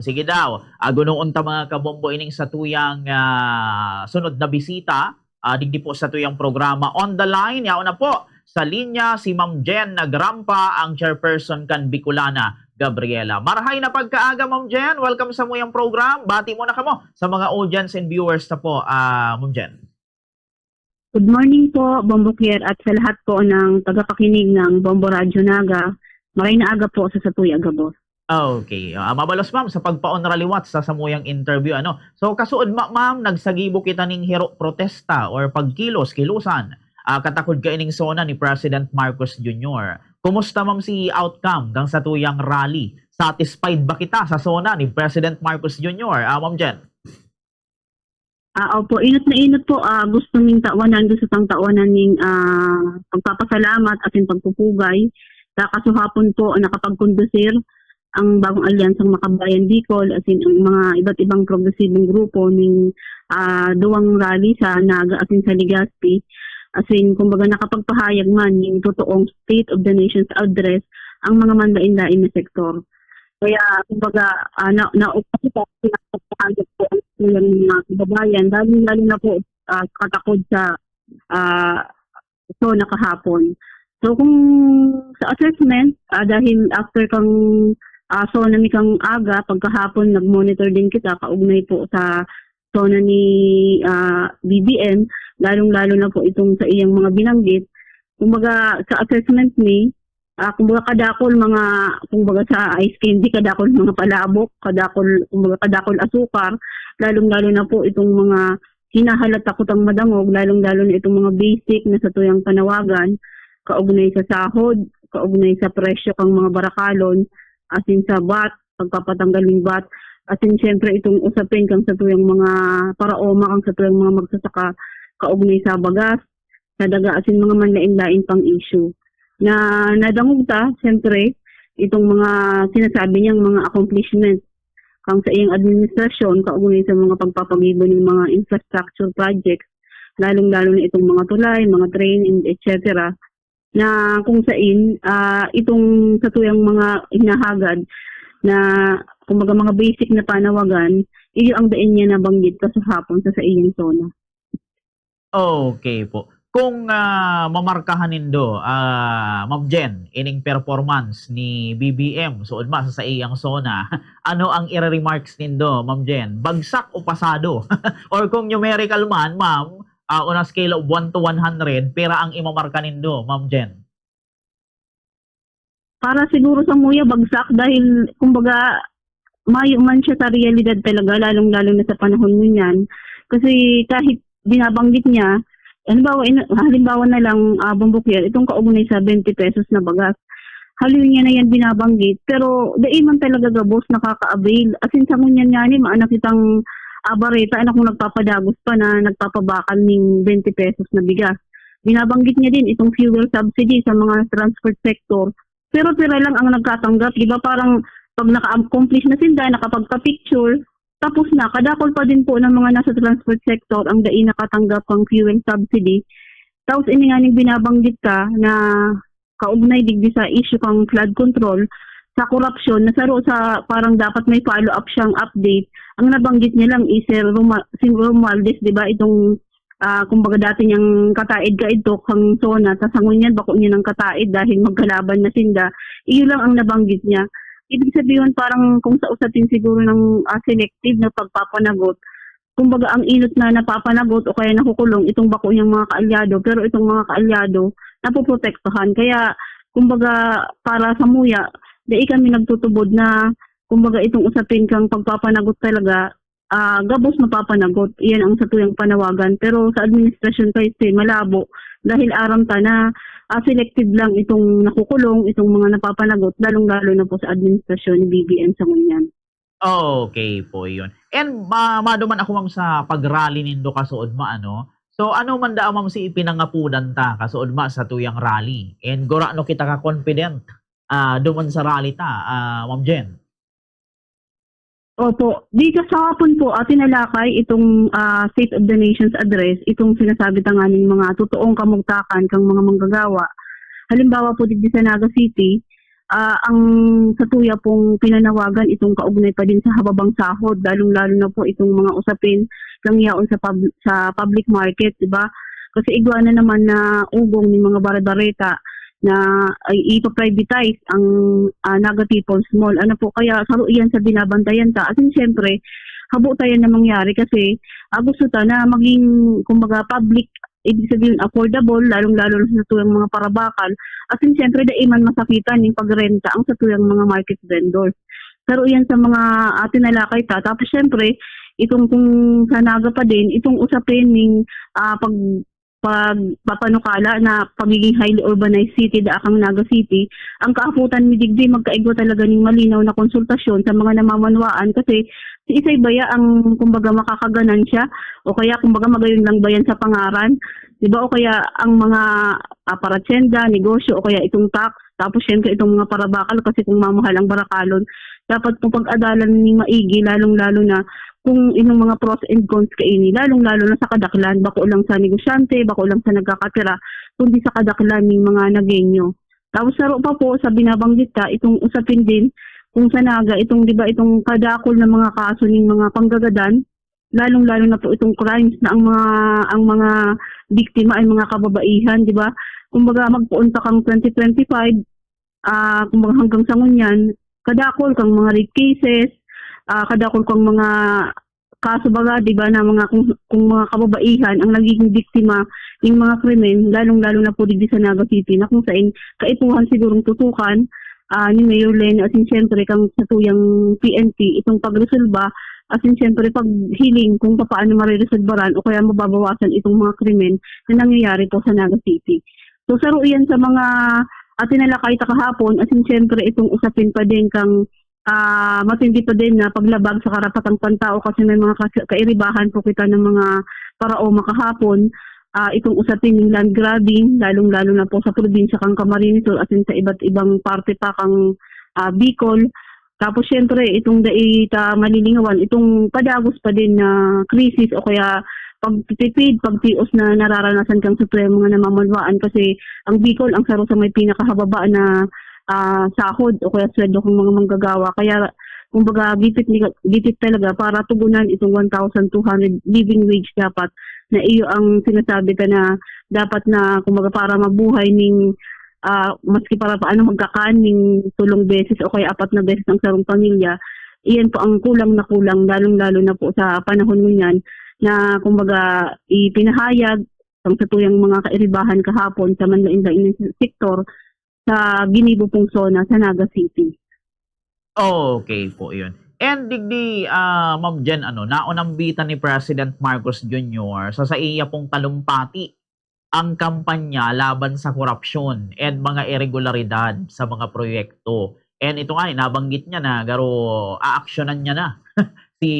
Sige daw, gunung unta mga kabombo ining sa tuyang sunod na bisita, digdi po sa tuyang programa on the line. Yao na po sa linya si Ma'am Jen Nagrampa, ang chairperson kan Bicolana, Gabriela. Marahay na pagkaaga, Ma'am Jen. Welcome sa muyang program. Bati mo na kamo sa mga audience and viewers na po, Ma'am Jen. Good morning po, Bombo Kier, at sa lahat po ng tagapakinig ng Bombo Radyo Naga. Maray na aga po sa Satuya Gabos. Okay. Mabalos ma'am sa pagpaon raliwat sa samuyang interview ano. So kasuod ma'am nagsagibo kita ning hero protesta or pagkilos-kilusan. Katakod ka ining sona ni President Marcos Jr. Kumusta ma'am si outcome gang sa tuyang rally? Satisfied ba kita sa sona ni President Marcos Jr. Ma'am Jen? Opo, inot na inot po. Gusto ning tawanan, gusto tang tawanan ning pagpapasalamat at yung pagpupugay. Sa kasuhapon po nakapagkondusir ang bagong alyansang Makabayan Bicol, as in ang mga iba't ibang progresibong grupo ning duwang rally sa Naga as in sa Legazpi. As in, kumbaga nakapagpahayag man yung totoong State of the Nation's address ang mga mandain-lain na sektor. Kaya, kumbaga, naupasita pinakapahayag po ang mga kababayan, lalo na po katakod sa zona kahapon. So, kung sa assessment, dahil after kang zona ni kang aga, pagkahapon nag-monitor din kita, kaugnay po sa zona ni BBM, lalong-lalo na po itong sa iyang mga binanggit. Kumbaga sa assessment ni, kumbaga kumbaga sa ice candy, kadakol mga palabok, kumbaga kadakol asukar, lalong-lalo na po itong mga hinahalata ko tang madangog, lalong-lalo na itong mga basic na sa tuyang panawagan, kaugnay sa sahod, kaugnay sa presyo kang mga barakalon, as in sa VAT, pagpapatanggal ng VAT, as in syempre itong usapin kang sa tuyang mga paraoma, kang sa tuyang mga magsasaka, kaugnay sa bagas, sa daga, as in mga manlain-lain pang issue. Na nadangog ta, syempre, itong mga sinasabi niyang mga accomplishments kang sa iyang administrasyon, kaugnay sa mga pagpapagibo ng mga infrastructure projects, lalong-lalo na itong mga tulay, mga train, etc., na kung saan itong sa tuyang mga hinahagad na kumbaga mga basic na panawagan, iyo ang daan niya nabanggit kasahapon sa iyong zona. Okay po. Kung mamarkahan nindo, Ma'am Jen, ining performance ni BBM suod ma sa iyang zona, ano ang i-remarks nindo, Ma'am Jen? Bagsak o pasado? Or kung numerical man, ma'am, on a scale of 1 to 100, pera ang imamarka nindo, Ma'am Jen? Para siguro sa muya bagsak dahil kumbaga mayo man siya sa realidad talaga, lalong-lalo na sa panahon mo niyan. Kasi kahit binabanggit niya, halimbawa na lang Bumbukir, itong kaugnay sa 20 pesos na bagas. Halin niya na yan binabanggit, pero dahil man talaga gabos nakaka-avail. As in sa ngunyan nga ni, maanak itang bareta, anak kong nagpapadagos pa na nagpapabakal ng 20 pesos na bigas. Binabanggit niya din itong fuel subsidy sa mga transport sector. Pero pira lang ang nagkatanggap, di ba parang pag naka-accomplish na sila, nakapagka-picture, tapos na, kadakol pa din po ng mga nasa transport sector ang dai nakatanggap ng fuel subsidy. Tapos ini nga ning binabanggit ka na kaugnay digdi sa issue kang flood control, sa korupsyon, nasaro sa parang dapat may follow-up siyang update. Ang nabanggit niya lang is si Romualdez, di ba, itong kumbaga dati niyang kataid ka ito kang zona, tasangon niyan, bako niya ng kataid dahil magkalaban na sinda. Iyo lang ang nabanggit niya. Ibig sabihin parang kung sa usatin siguro ng selective na pagpapanagot, kumbaga ang inot na napapanagot o kaya nakukulong itong bako niyang mga kaalyado, pero itong mga kaalyado napoprotektahan. Kaya kumbaga para sa muya, dahil kami nagtutubod na kumbaga itong usapin kang pagpapanagot talaga, gabos mapapanagot. Iyan ang sa tuyang panawagan. Pero sa administrasyon kasi malabo dahil aram ta na selective lang itong nakukulong, itong mga napapanagot, lalong-lalo na po sa administrasyon ni BBM sa ngunyan. Okay po yun. And maduman ako ma'am sa pag-rally nindo kasuod ma ano. So ano man da ma'am si ipinangapudan ta kasuod ma sa tuyang rally. And gora no kita ka confident duman sa rally ta, Ma'am Jen. Opo, di ka sa hapon po tinalakay itong State of the Nation's address, itong sinasabi tanganing mga totoong kamugtakan kang mga manggagawa. Halimbawa po dito sa Naga City, ang satuya pong pinanawagan itong kaugnay pa din sa hababang sahod, lalong-lalo na po itong mga usapin ng yaon sa public market, di ba? Kasi igwa na naman na ugong ng mga barbareta na ay ito-privatize ang Naga People's Mall. Ano po, kaya saro iyan sa binabantayan ta. At siyempre, habo tayo na mangyari kasi gusto ta na maging, kumbaga, public, ibig sabihin affordable, lalong-lalo na sa tuyang mga parabakal. At siyempre, daiman masakitan yung pagrenta ang sa tuyang mga market vendors. Saro yan sa mga tinalakay ta. Tapos siyempre, itong kung sa Naga pa din, itong usapin ng pagpapanukala na pagiging highly urbanized city daakang Naga City, ang kaaputan ni Digdi magkaigwa talaga ng malinaw na konsultasyon sa mga namamanwaan kasi si Isay Baya ang kumbaga makakaganan siya o kaya kumbaga magayon lang bayan sa pangaran, di ba? O kaya ang mga paratsenda, negosyo o kaya itong tax, tapos syempre itong mga parabakal kasi kung mamahal ang barakalon, dapat kung pag-adalan ni maigi lalong-lalo na kung inong mga pros and cons kaini, lalong-lalo na sa kadaklan, bako lang sa negosyante, bako lang sa nagkakatira, kundi sa kadaklan ng mga nagenyo. Tapos saro pa po sa binabanggit ta, itong usapin din kung sa Naga, itong di ba itong kadakol na mga kaso ng mga panggagadan, lalong-lalo na po itong crimes na ang mga biktima ay mga kababaihan, di ba? Kumbaga magpuunta kang 2025, kumbaga hanggang sa ngunyan, kadakol kang mga rape cases, kadakol kang mga kaso baga, di ba, na mga kung mga kababaihan ang nagiging biktima ng mga krimen, lalong-lalo na po dito sa Naga City, na kung saan kaipuhan sigurong tutukan ni Mayor Len, as in siyempre kang sa tuyang PNP, itong pagresolba, as in siyempre paghiling kung paano mariresolbaran o kaya mababawasan itong mga krimen na nangyayari po sa Naga City. So saro yan sa mga tinalakay ta kahapon, as in siyempre itong usapin pa din kang matindi pa din na paglabag sa karapatang pantao kasi may mga kairibahan po kita ng mga paraoma kahapon. Itong usapin ng land grabbing, lalong-lalo na po sa probinsya kang Camarines Sur at sa iba't ibang parte pa kang Bicol. Tapos syempre itong daita malilingawan, itong padagos pa din na krisis o kaya pagtitipid, pagtios na nararanasan kang sa mga namamanwaan kasi ang Bicol ang saro sa may pinakahababa na sahod o kaya sweldo ng mga manggagawa. Kaya kumbaga gipit talaga para tugunan itong 1,200 living wage dapat na iyo ang sinasabi ka na dapat na kumbaga para mabuhay ning maski para paano magkakaan ng tulong beses o kaya 4 na beses ang sarong pamilya. Iyan po ang kulang na kulang lalong-lalo na po sa panahon ngayon na kumbaga ipinahayag ang satuyang mga kairibahan kahapon sa manlain-lain ng sektor sa Ginibo pong zona sa Naga City. Okay po yun. And digdi, Ma'am Jen, naunambitan ni President Marcos Jr. sa iya pong talumpati ang kampanya laban sa korupsyon and mga irregularidad sa mga proyekto. And ito nga, nabanggit niya na garo aaksyonan niya na si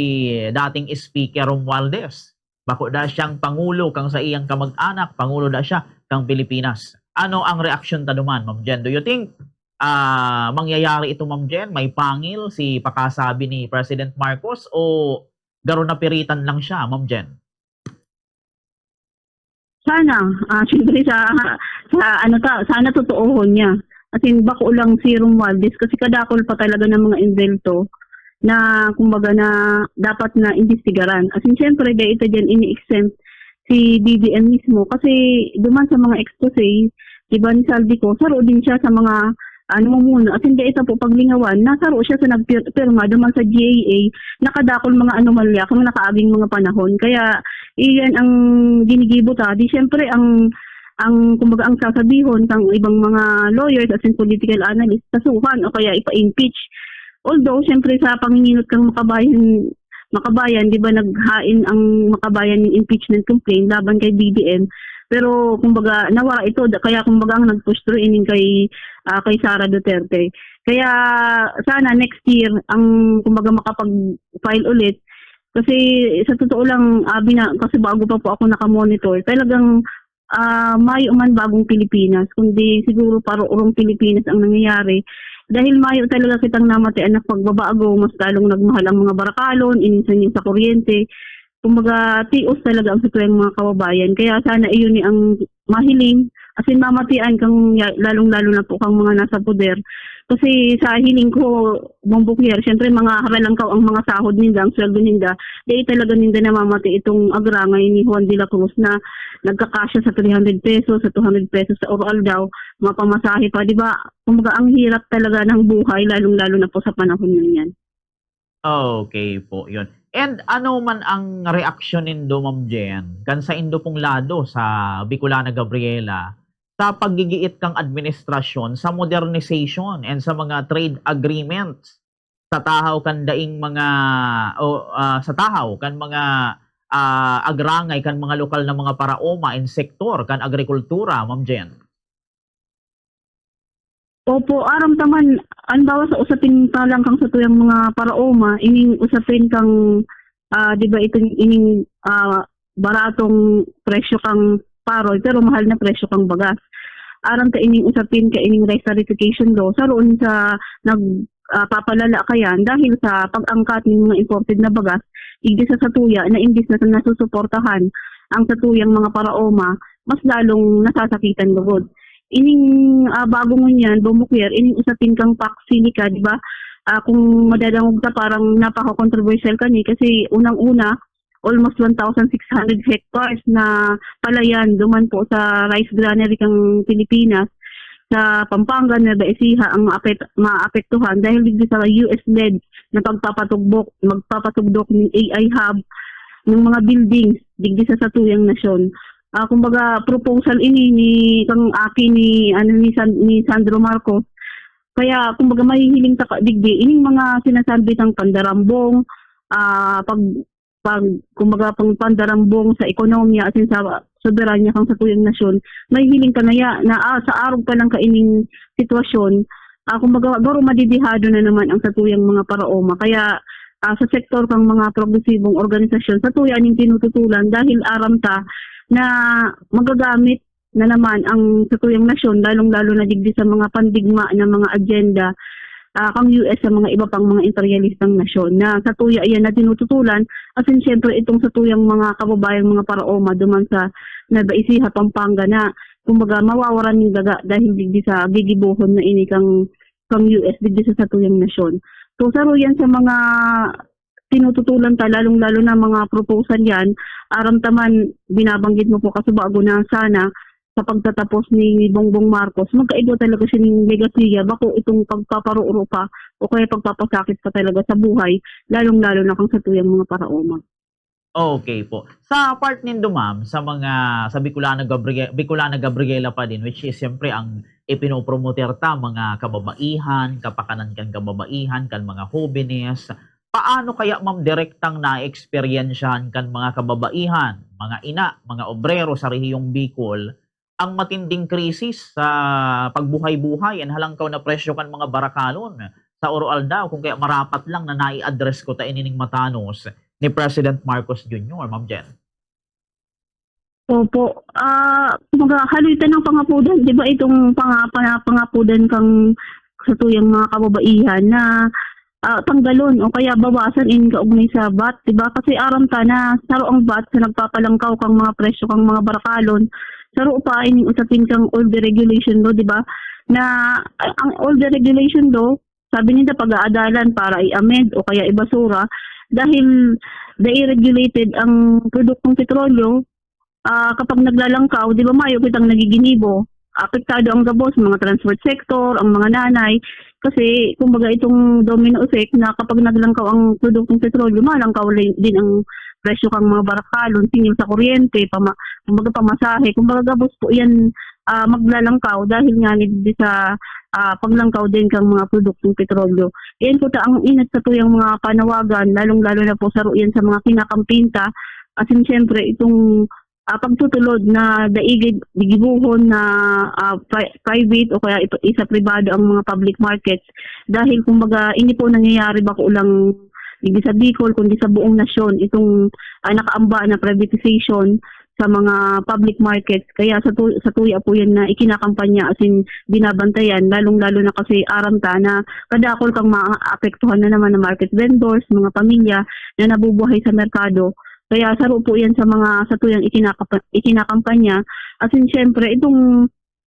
dating Speaker Romualdez. Bako da siyang Pangulo kang sa iyang kamag-anak, Pangulo da siya kang Pilipinas. Ano ang reaksyon ta duman, Ma'am Jen? Do you think mangyayari ito, Ma'am Jen? May pangil si pakasabi ni President Marcos o garo napiritan lang siya, Ma'am Jen? Sana, siyempre sana totoohon niya. As in, bako lang si Romualdez kasi kadakol pa talaga ng mga indelto na kumbaga na dapat na investigaran. As in, siyempre, dahil ito dyan ini-exempt si BBM mismo kasi duman sa mga expose, diba ni Saldico, saro din siya sa mga muna. At hindi ito po paglingawan, nasaro siya sa nagpirma duman sa GAA, nakadakol mga anomalya kung nakaaging mga panahon. Kaya iyan ang ginigibo ta. Di syempre ang kumbaga ang sasabihon kang ibang mga lawyers as in political analysts kasuhan o kaya ipa-impeach. Although syempre sa panginginot kang makabayan, di ba naghain ang makabayan ng impeachment complaint laban kay BBM. Pero kumbaga nawara ito kaya kumbaga ang nag-push through in kay Sara Duterte. Kaya sana next year ang kumbaga makapag-file ulit kasi sa totoo lang kasi bago pa po ako nakamonitor talagang mayo man bagong Pilipinas kundi siguro parang Pilipinas ang nangyayari dahil mayo talaga kitang namatian na pagbabago mas lalong nagmahal ang mga barakalon ininsan yung sa kuryente. Kumbaga, tios talaga ang sitwang mga kababayan. Kaya sana iyon ang mahiling. As in, mamatian kang lalong-lalo na po kang mga nasa poder. Kasi sa hiling ko, Bumbukyer, syempre mga haralangkaw ang mga sahod ninda, ang sweldo ninda, dahil talaga ninda namamati itong agrangay ni Juan de la Cruz na nagkakasya sa 300 pesos, sa 200 pesos sa oral daw, mga pamasahe pa, di ba? Kumbaga ang hirap talaga ng buhay, lalong-lalo na po sa panahon yan. Okay po, yun. And ano man ang reaksyon nindo, Ma'am Jen, kan sa indo pong lado sa Bicolana Gabriela, sa paggigiit kang administrasyon sa modernization and sa mga trade agreements sa tahaw kan daing mga sa tahaw kan mga agrangay kan mga lokal na mga paraoma in sektor kan agrikultura, Ma'am Jen. Opo, aram taman, anbawa sa usapin pa lang kang sa tuyang mga paraoma, ining usapin kang, di ba itong ining baratong presyo kang paroy, pero mahal na presyo kang bagas. Aram ta ining usapin ka ining rice tariffication law, sa roon sa nagpapalala kayan dahil sa pag-angkat ng mga imported na bagas, igdi sa satuya na imbis na nasusuportahan ang satuyang mga paraoma, mas lalong nasasakitan lugod. Ining bago mo yan, Bumbukyer, ining usapin kang paksili ka, di ba? Kung madadangog ta, parang napaka-controversial ka ni kasi unang-una, almost 1,600 hectares na palayan duman po sa rice granary kang Pilipinas sa Pampanga, Nueva Ecija ang maapektuhan dahil dito sa US-led na magpapatugdok ng AI hub ng mga buildings digdi sa satuyang nasyon. Kumbaga proposal ini ni kang aki ni Sandro Marcos. Kaya kumbaga mahihiling ta digdi ining mga sinasabi tang pandarambong kumbaga pang pandarambong sa ekonomiya at sa soberanya kang sa tuyang nasyon, may hiling kanaya na sa araw pa lang kaining sitwasyon, kumbaga garo madidihado na naman ang satuyang mga paraoma. Kaya sa sektor kang mga progresibong organisasyon, sa tuya ning tinututulan dahil aram ta na magagamit na naman ang satuyang nasyon, lalong-lalo na digdi sa mga pandigma na mga agenda kang US sa mga iba pang mga imperialistang nasyon na sa tuya yan na tinututulan asin syempre itong sa tuyang mga kababayang mga paraoma duman sa Nueva Ecija, Pampanga na kumbaga mawawaran yung daga dahil digdi sa gigibuhon na ini kang US digdi sa tuyang nasyon. So saro yan sa mga tinututulan ta lalong-lalo na mga proposal yan, aram taman binabanggit mo po kasi bago na sana sa pagtatapos ni Bongbong Marcos, magkaiba talaga siya ng legasiya, bako itong pagpaparuuro pa o kaya pagpapasakit pa talaga sa buhay, lalong-lalo na kang sa tuyang mga paraoma. Okay po. Sa part nindo, ma'am, sa Bicolana Gabriela pa din, which is siyempre ang ipinopromoter ta mga kababaihan, kapakanan kan kababaihan, kan mga jóvenes. Paano kaya, ma'am, direktang na-experiensyahan kan mga kababaihan, mga ina, mga obrero sa rehiyong Bicol, ang matinding krisis sa pagbuhay-buhay and halangkaw na presyo kan mga barakalon sa Oroal daw kung kaya marapat lang na nai-address ko ta inining matanos ni President Marcos Jr., Ma'am Jen. Opo, halitan ng pangapudan, di ba itong pangapudan kang sa tuyang mga kababaihan na tanggalon o kaya bawasan in kaugnay sa VAT, di ba? Kasi aram ta na saro ang VAT sa nagpapalangkaw kang mga presyo kang mga barakalon. Saro pa ining usapin kang all the regulation law, di ba? Na ang all the regulation law, sabi nila pag-aadalan para i-amend o kaya ibasura dahil regulated ang produktong petrolyo, kapag naglalangkaw, di ba mayo kitang nagiginibo, apektado ang gabos, mga transport sector, ang mga nanay, kasi kumbaga itong domino effect na kapag naglangkaw ang produktong petrolyo, malangkaw din ang presyo kang mga barakalon, singil sa kuryente, kumbaga pamasahe, kumbaga gabos po yan maglalangkaw dahil nga nito sa paglangkaw din kang mga produktong petrolyo. Yan po ta ang inat sa tuyang mga panawagan, lalong-lalo na po sa ruyan sa mga kinakampinta, asin syempre itong pagtutulod na digibuhon na private o kaya isa pribado ang mga public markets dahil kumbaga ini po nangyayari bako ulang hindi sa Bicol kundi sa buong nasyon itong nakaamba na privatization sa mga public markets. Kaya sa tuya po yan na ikinakampanya asin binabantayan lalong-lalo na kasi aramta na kadakol kang maapektuhan na naman ng market vendors, mga pamilya na nabubuhay sa merkado. Kaya saro po yan sa mga sa tuyang ikinakampanya. Asin syempre itong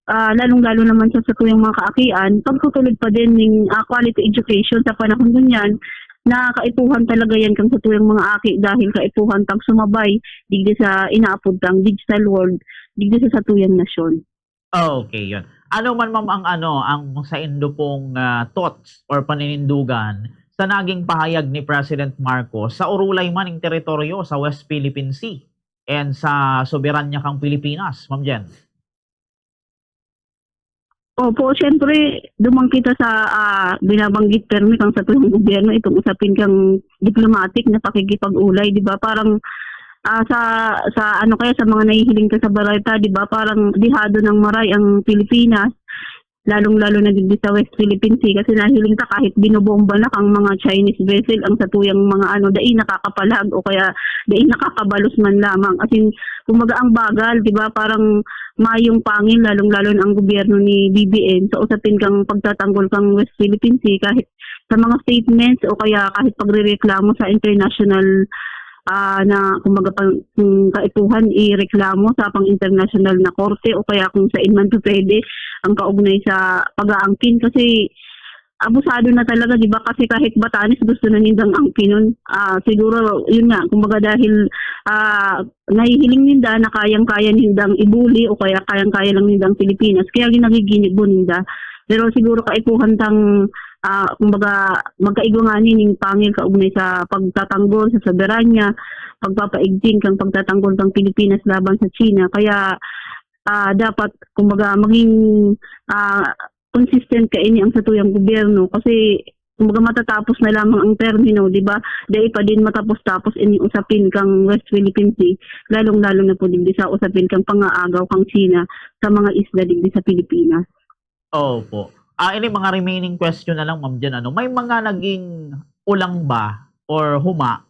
lalong-lalo naman siya sa tuyang mga kaakian, pagtutulog pa din ng quality education sa panahon ganyan, na kaipuhan talaga yan kang sa tuyang mga aki dahil kaipuhan tang sumabay digdi sa inaapod tang digital world, digdi sa tuyang nasyon. Okay, yun. Ano man ma'am ang sa indo pong thoughts or paninindugan sa naging pahayag ni President Marcos sa urulay man ng teritoryo sa West Philippine Sea and sa soberanya kang Pilipinas, Ma'am Jen? Opo, siyempre, dumang kita sa binabanggit permi kang sa tuyong gobyerno, itong usapin kang diplomatic na pakikipag-ulay, di ba? Parang sa ano kaya sa mga nahihiling ka sa barata, di ba? Parang dihado ng maray ang Pilipinas, lalong-lalo na dito sa West Philippine Sea kasi nahiling ka kahit binobomba na kang mga Chinese vessel ang sa tuyang mga dai nakakapalag o kaya dai nakakabalos man lamang. As in, kumaga ang bagal, di ba? Parang mayong pangil lalong-lalo na ang gobyerno ni BBM sa usapin kang pagtatanggol kang West Philippine Sea kahit sa mga statements o kaya kahit pagrereklamo sa international na kumbaga kung kaipuhan ireklamo sa pang international na korte o kaya kung sa man to pwede ang kaugnay sa pag-aangkin kasi abusado na talaga, di ba? Kasi kahit Batanes gusto na nindang angkin nun. Siguro yun nga kumbaga dahil nahihiling ninda na kayang-kaya nindang ibuli o kaya kayang-kaya lang nindang Pilipinas kaya ginagiginig mo ninda. Pero siguro kaipuhan tang kumbaga magkaigwanganin ng pangil kaugnay sa pagtatanggol sa soberanya, pagpapaigting kang pagtatanggol kang Pilipinas laban sa China. Kaya dapat kumbaga maging consistent kaini ang satuyang gobyerno kasi kumbaga matatapos na lamang ang termino, di ba? Dahil pa din matapos-tapos ini usapin kang West Philippine Sea, lalong-lalo na po digdi sa usapin kang pangaagaw kang China sa mga isla digdi sa Pilipinas. Opo. Ini mga remaining question na lang, Ma'am Jen. May mga naging ulang ba or huma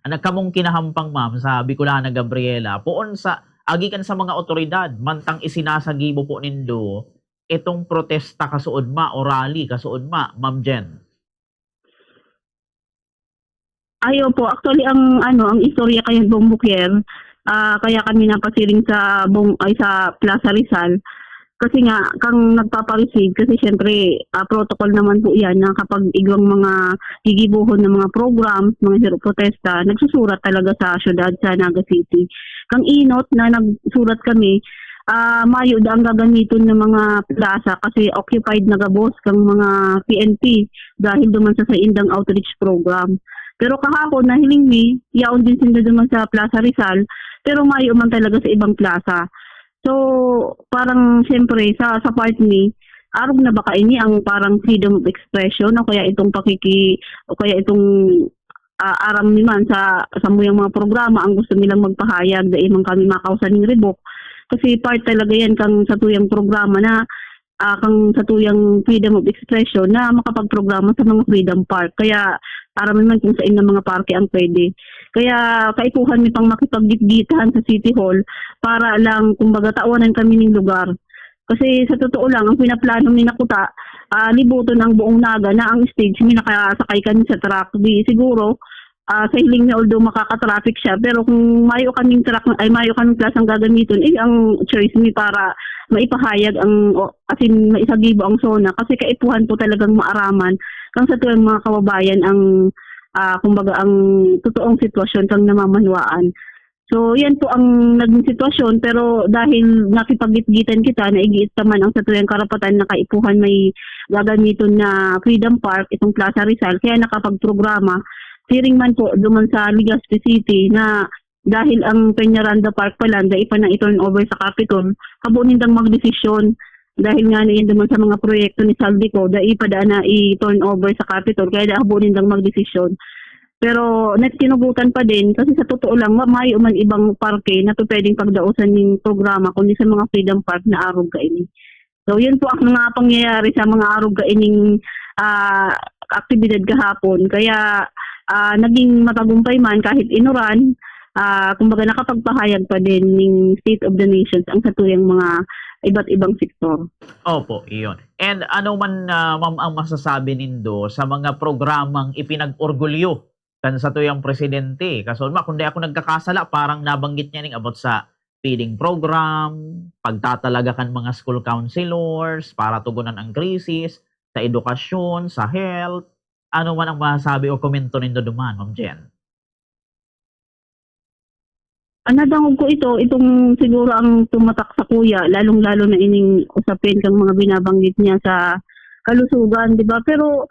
nagkamong kinahampang, ma'am, sa Bicolana Gabriela poon sa agikan sa mga otoridad mantang isinasagibo po nindo itong protesta kasuod ma o rally kasuod ma, Ma'am Jen? Ayo po, actually ang istorya kay Bong Bukier, kaya kami napasiring sa sa Plaza Rizal. Kasi nga, kang nagpapareceive, kasi syempre, protocol naman po yan na kapag igwang mga gigibuhon ng mga program, mga zero protesta, nagsusurat talaga sa syudad sa Naga City. Kang inot na nagsurat kami, mayo da ang gagamiton ng mga plaza kasi occupied na gabos kang mga PNP dahil duman sa indang outreach program. Pero kahapon, nahiling mi, yaon din sinda duman sa Plaza Rizal, pero mayo man talaga sa ibang plaza. So, parang siyempre sa part ni, arog na baka ini ang parang freedom of expression o kaya itong o kaya itong aram naman sa muyang mga programa ang gusto nilang magpahayag dahil man kami makausan ng ribok. Kasi part talaga yan kang sa tuyang programa na kang sa tuyang freedom of expression na makapagprograma sa mga freedom park. Kaya aram naman kung saan na mga parke ang pwede. Kaya kaipuhan mi pang makipagditgitahan sa City Hall para lang kumbaga tawanan kami ng lugar. Kasi sa totoo lang, ang pinaplano ni Nakuta, libuton ang buong Naga na ang stage, may nakasakay kami sa truck. Di siguro, sa hiling niya although makaka-traffic siya, pero kung mayo kaming truck, ay mayo kaming klasang gagamiton, ang choice mi para maipahayag asin maisagibo ang zona. Kasi kaipuhan po talagang maaraman kang sa tuwang mga kababayan ang kumbaga ang totoong sitwasyon kang namamanwaan. So, yan po ang naging sitwasyon pero dahil nakipagitgitan kita, naigiit naman ang satuyang karapatan na kaipuhan may gagamiton na Freedom Park, itong Plaza Rizal, kaya nakapagprograma. Siring man po duman sa Legazpi City na dahil ang Peñaranda Park pala, dahil pa na i-turn over sa Capitol, kabunindang magdesisyon dahil nga na duman sa mga proyekto ni Saldico, dahil pa na i-turn over sa Capitol, kaya kabunindang magdesisyon. Pero tinugutan pa din kasi sa totoo lang may man ibang parke na pwedeng pagdausan ng programa kundi sa mga Freedom Park na arog kaini. So yun po ang mga pangyayari sa mga arog kaining aktibidad kahapon. Kaya naging matagumpay man kahit inuran, kumbaga nakapagpahayag pa din ng State of the Nations ang satuyang mga iba't ibang sektor. Opo, iyon. And ano man, ma'am, ang masasabi nindo sa mga programang ipinag-orgulyo kan sa tuyang presidente? Kaso kundi ako nagkakasala, parang nabanggit niya ning about sa feeding program, pagtatalaga kan mga school counselors para tugunan ang krisis sa edukasyon, sa health. Ano man ang masasabi o komento nindo duman, Ma'am Jen? Nadangog ko itong siguro ang tumatak sa kuya, lalong-lalo na ining usapin kang mga binabanggit niya sa kalusugan, di ba? Pero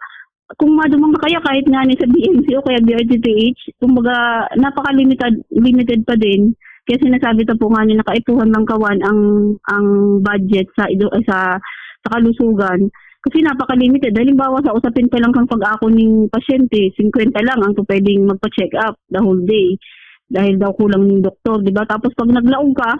kung madumang kaya kahit nga ni sa BMC o kaya BRTTH, kumbaga limited pa din. Kaya sinasabi ta po nga ni nakaipuhan ng kawan ang budget sa kalusugan. Kasi napaka-limited. Halimbawa sa usapin pa lang kang pag-ako ng pasyente, 50 lang ang pwedeng magpa-check up the whole day. Dahil daw kulang ng doktor, di ba? Tapos pag naglaong ka,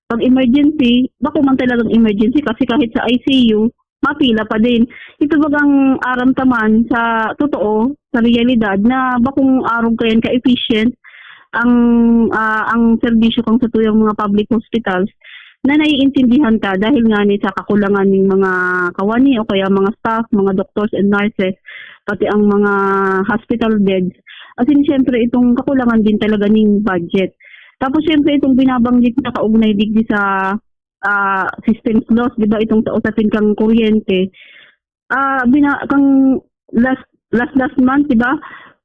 pag emergency, bako man talagang emergency kasi kahit sa ICU, mapila pa din. Ito bagang aramtaman sa totoo, sa realidad, na bakong arog kayan ka-efficient ang serbisyo kang sa tuyang mga public hospitals na naiintindihan ka dahil nga ni sa kakulangan ng mga kawani o kaya mga staff, mga doctors and nurses, pati ang mga hospital beds. As in, syempre, itong kakulangan din talaga ng budget. Tapos, syempre, itong binabanggit na kaugnay digdi sa systems loss, di ba, itong usapin kang kuryente. Kang last month, di ba,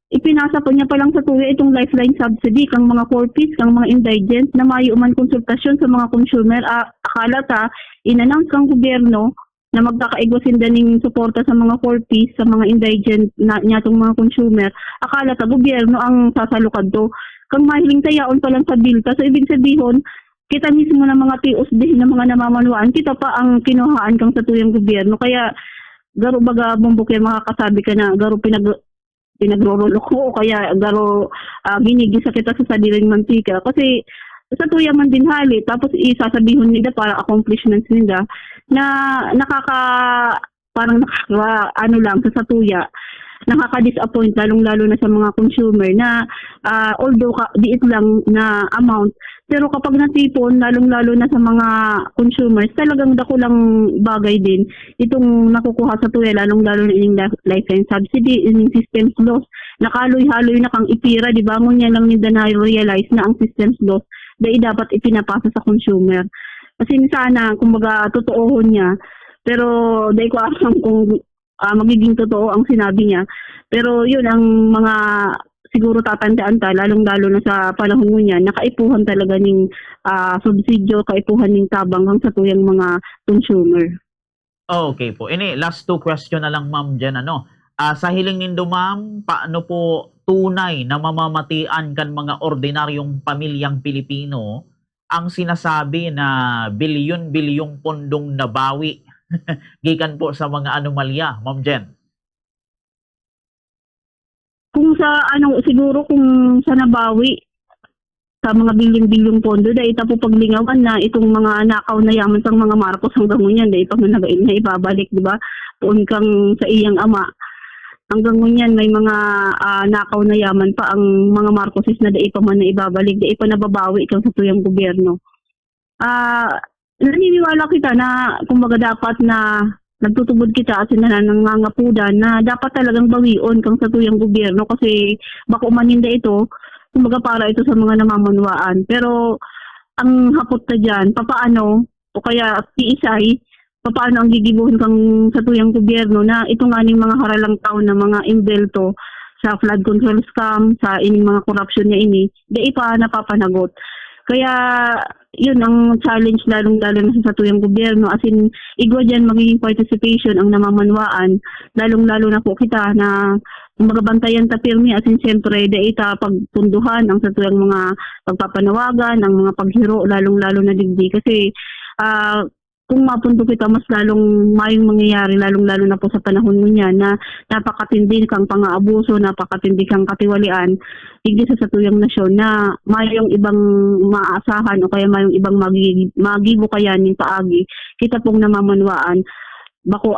ipinasa po niya pa lang sa tuya itong lifeline subsidy kang mga corpis, kang mga indigent na mayo man konsultasyon sa mga consumer. Akala ta, in-announce kang gobyerno na magkakaigwasin daning suporta sa mga corpis, sa mga indigent na nyatong mga consumer. Akala ta gobyerno ang sasalukad to. Kang mahiling tayaon pa lang sa bilta. So ibig sabihin, kita mismo na mga TOSD na mga namamanuan, kita pa ang kinuhaan kang sa tuyang gobyerno. Kaya garo baga bumbukir makakasabi ka na garo pinagrorolo ko o kaya garo ginigisa kita sa sadiling mantika. Kasi sa tuya man din hali, tapos isasabihin nila para accomplishments nila na parang ano lang sa tuya, nakaka-disappoint lalong-lalo na sa mga consumer na although diit lang na amount, pero kapag natipon, lalong-lalo na sa mga consumers, talagang dakulang bagay din itong nakukuha sa tuya, lalong-lalo na yung lifeline subsidy, yung systems loss, nakaloy-haloy na kang ipira, di ba? Ngunyan lang nila na-realize na ang systems loss dahil dapat ipinapasa sa consumer. Kasi sana, kumbaga, totoohon niya. Pero dahil ko alam kung magiging totoo ang sinabi niya. Pero yun ang mga siguro tatandaan ta, lalong-lalo na sa panahon mo niya, nakaipuhan talaga ng subsidyo, kaipuhan ng tabang hang sa tuyang mga consumer. Okay po. Ini, last two question na lang, Ma'am Jen. Sa hiling nindo, Ma'am, paano po tunay na mamamatian kan mga ordinaryong pamilyang Pilipino ang sinasabi na bilyon-bilyong pondong nabawi gikan po sa mga anomalya, Ma'am Jen? Kung sa siguro kung sa nabawi sa mga bilyon-bilyong pondo dahil ita po paglingawan na itong mga nakaw na yaman sang mga Marcos hanggang ngunyan dahil pag nagain na ibabalik, di ba? Puon kang sa iyang ama. Hanggang ngunyan may mga nakaw na yaman pa ang mga Marcoses na dai pa man na ibabalik, dai pa nababawi ikaw sa tuyang gobyerno. Naniniwala kita na kumbaga dapat na nagtutubod kita at nangangapudan na dapat talagang bawion kang sa tuyang gobyerno kasi bako maninda ito, kumbaga para ito sa mga namamanwaan. Pero ang hapot na dyan, papaano o kaya tiisay, paano ang gigibuhin kang sa tuyang gobyerno na ito nga ning mga haralang taon na mga imbelto sa flood control scam, sa ining mga corruption niya ini, di pa napapanagot. Kaya yun ang challenge lalong-lalo na sa tuyang gobyerno. As in, igwa dyan magiging participation ang namamanwaan, lalong-lalo na po kita na magabantayan ta pirmi. As in, siyempre, daita pagpunduhan ang sa tuyang mga pagpapanawagan, ang mga paghiro, lalong-lalo na digdi. Kasi kung mapundo kita, mas lalong mayong mangyayari, lalong-lalo na po sa panahon mo niya na napakatindi kang pang-aabuso, napakatindi kang katiwalian, higit sa tuyang nasyon na mayong ibang maaasahan o kaya mayong ibang magibo kayanin paagi. Kita pong namamanwaan, bako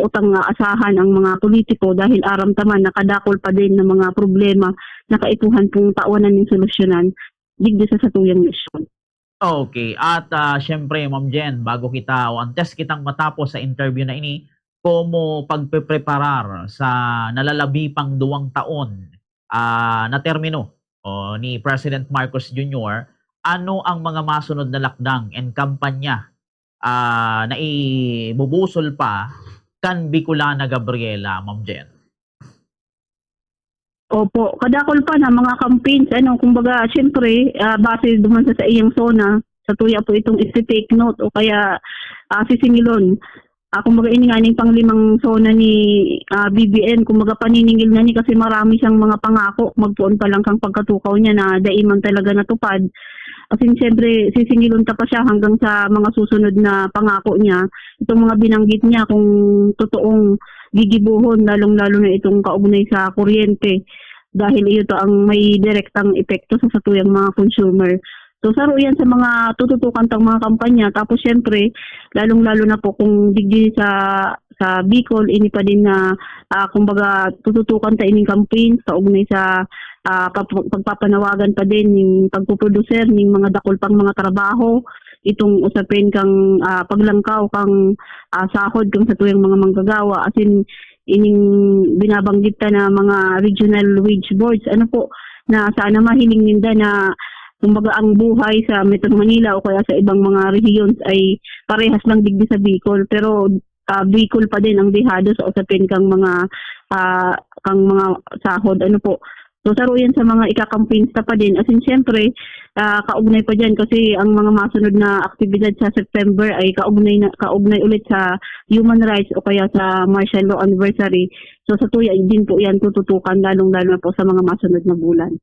utang asahan ang mga politiko dahil aramtaman nakadakol pa din ng mga problema na kaipuhan pong tawanan ng solusyonan, higit sa tuyang nasyon. Okay, at syempre, Ma'am Jen, bago kita o antes kitang matapos sa interview na ini, komo pagpepreparar sa nalalabi pang 2 taon na termino ni President Marcos Jr., ano ang mga masunod na lakdang and kampanya na ibubusol pa kan Bicolana Gabriela, Ma'am Jen? Opo, kadakol pa na mga campaigns, kumbaga, syempre, base duman sa iyang zona, sa tuya po itong isi-take note o kaya sisingilon. Kumbaga, ini nga ning panglimang zona ni BBN, kumbaga paniningil na ni kasi marami siyang mga pangako, magpuon pa lang kang pagkatukaw niya na daiman talaga natupad. Kasi syempre, sisingilon ta pa siya hanggang sa mga susunod na pangako niya. Itong mga binanggit niya kung totoong gigibuhon, lalong-lalo na itong kaugnay sa kuryente. Dahil ito ang may direktang epekto sa satuyang mga consumer. So, saro yan sa mga tututukan tang mga kampanya. Tapos, syempre, lalong-lalo na po kung digdi sa Bicol, ini pa din na, kumbaga, tututukan ta ining campaign sa ugnay sa pagpapanawagan pa din yung pagpuproducer ng mga dakol pang mga trabaho, itong usapin kang paglangkaw kang sahod kang sa tuyang mga manggagawa, as in ining binabanggit ta na mga regional wage boards, na sana mahiling ninda na kumbaga ang buhay sa Metro Manila o kaya sa ibang mga regions ay parehas lang digdi sa Bicol, pero Bicol pa din ang dehado sa usapin kang mga sahod, So, saro yan sa mga ika-campaigns pa din. As in, syempre, kaugnay pa dyan kasi ang mga masunod na aktibidad sa September ay kaugnay ulit sa human rights o kaya sa martial law anniversary. So, sa tuya din po yan tututukan lalong-lalo na po sa mga masunod na bulan.